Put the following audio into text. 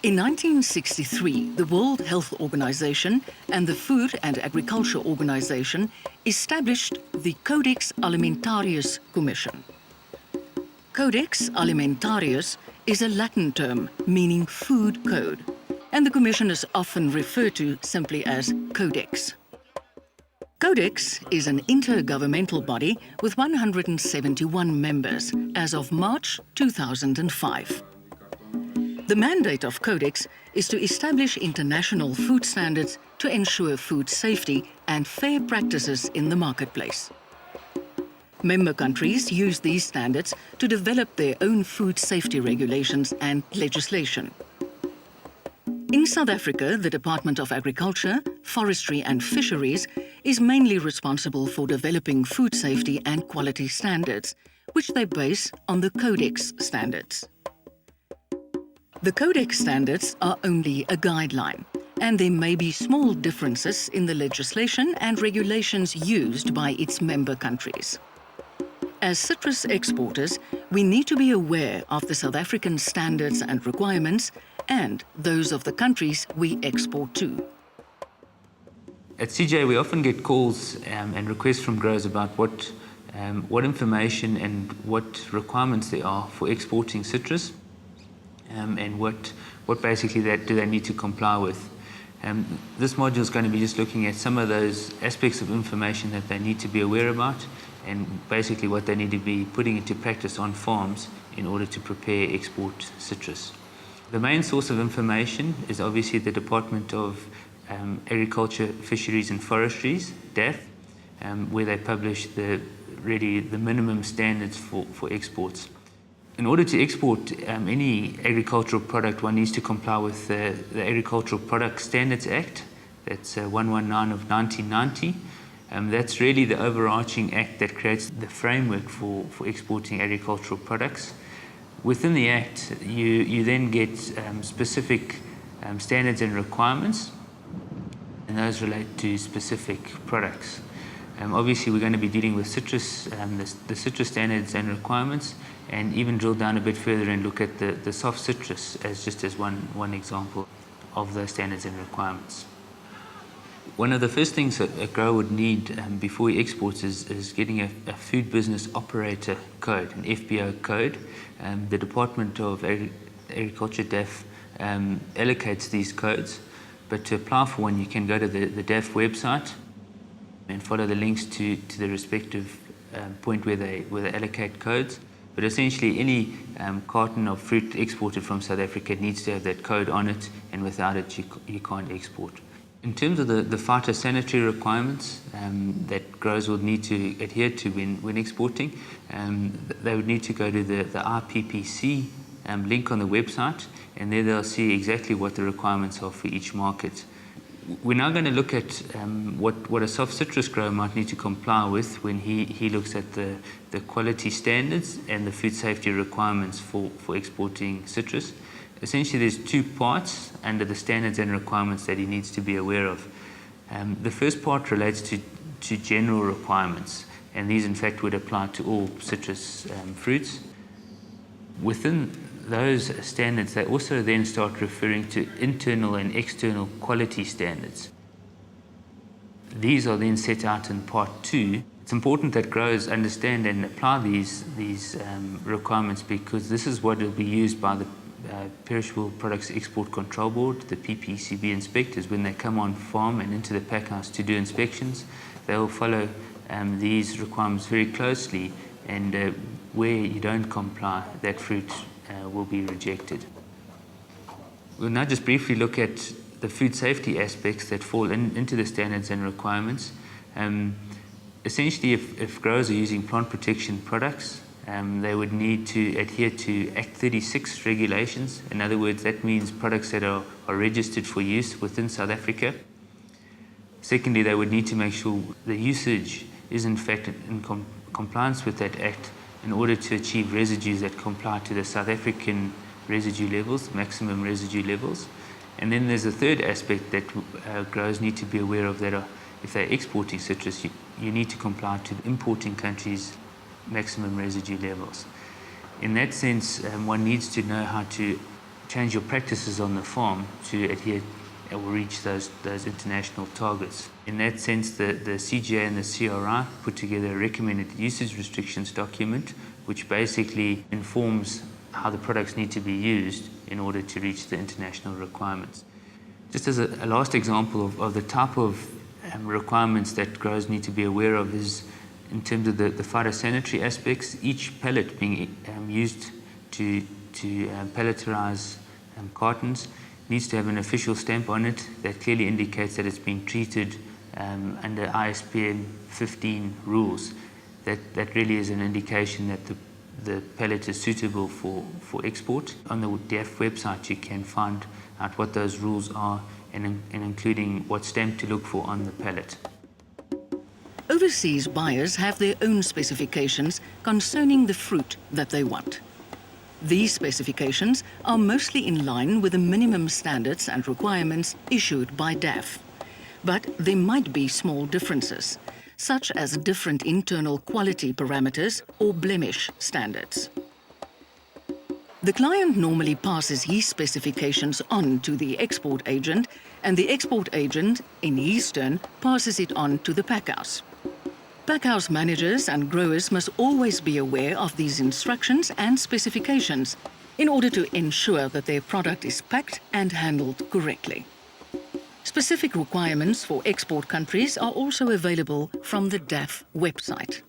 In 1963, the World Health Organization and the Food and Agriculture Organization established the Codex Alimentarius Commission. Codex Alimentarius is a Latin term meaning food code, and the Commission is often referred to simply as Codex. Codex is an intergovernmental body with 171 members as of March 2005. The mandate of Codex is to establish international food standards to ensure food safety and fair practices in the marketplace. Member countries use these standards to develop their own food safety regulations and legislation. In South Africa, the Department of Agriculture, Forestry and Fisheries is mainly responsible for developing food safety and quality standards, which they base on the Codex standards. The Codex standards are only a guideline, and there may be small differences in the legislation and regulations used by its member countries. As citrus exporters, we need to be aware of the South African standards and requirements and those of the countries we export to. At CJ, we often get calls and requests from growers about what information and what requirements there are for exporting citrus. And what basically do they need to comply with. This module is going to be just looking at some of those aspects of information that they need to be aware about and basically what they need to be putting into practice on farms in order to prepare export citrus. The main source of information is obviously the Department of Agriculture, Fisheries and Forestries, DAF, where they publish the minimum standards for exports. In order to export any agricultural product, one needs to comply with the Agricultural Product Standards Act. That's 119 of 1990. That's really the overarching act that creates the framework for exporting agricultural products. Within the act, you then get specific standards and requirements, and those relate to specific products. Obviously, we're going to be dealing with citrus, the citrus standards and requirements, and even drill down a bit further and look at the soft citrus as one example of those standards and requirements. One of the first things that a grower would need before he exports is getting a Food Business Operator Code, an FBO code. The Department of Agriculture, DAF, allocates these codes, but to apply for one, you can go to the DAF website and follow the links to the respective point where they allocate codes. But essentially, any carton of fruit exported from South Africa needs to have that code on it, and without it, you can't export. In terms of the phytosanitary requirements that growers will need to adhere to when exporting, they would need to go to the IPPC link on the website, and there they'll see exactly what the requirements are for each market. We're now going to look at what a soft citrus grower might need to comply with when he looks at the quality standards and the food safety requirements for exporting citrus. Essentially, there's two parts under the standards and requirements that he needs to be aware of. The first part relates to general requirements, and these in fact would apply to all citrus fruits. Within those standards, they also then start referring to internal and external quality standards. These are then set out in part 2. It's important that growers understand and apply these requirements, because this is what will be used by the Perishable Products Export Control Board, the PPCB inspectors, when they come on farm and into the pack house to do inspections. They will follow these requirements very closely, and where you don't comply, that fruit will be rejected. We'll now just briefly look at the food safety aspects that fall into the standards and requirements. Essentially, if growers are using plant protection products, they would need to adhere to Act 36 regulations. In other words, that means products that are registered for use within South Africa. Secondly, they would need to make sure the usage is in fact in compliance with that Act in order to achieve residues that comply to the South African residue levels, maximum residue levels. And then there's a third aspect that growers need to be aware of, that if they're exporting citrus, you need to comply to the importing countries' maximum residue levels. In that sense, one needs to know how to change your practices on the farm to adhere or reach those international targets. In that sense, the CGA and the CRI put together a recommended usage restrictions document, which basically informs how the products need to be used in order to reach the international requirements. Just as a last example of the type of requirements that growers need to be aware of is in terms of the phytosanitary aspects. Each pellet being used to pelleterize cartons needs to have an official stamp on it that clearly indicates that it's been treated under ISPM 15 rules. That really is an indication that the pellet is suitable for export. On the DEF website you can find out what those rules are and including what stamp to look for on the pellet. Overseas buyers have their own specifications concerning the fruit that they want. These specifications are mostly in line with the minimum standards and requirements issued by DAF. But there might be small differences, such as different internal quality parameters or blemish standards. The client normally passes his specifications on to the export agent, and the export agent, in his turn, passes it on to the packhouse. Packhouse managers and growers must always be aware of these instructions and specifications in order to ensure that their product is packed and handled correctly. Specific requirements for export countries are also available from the DAF website.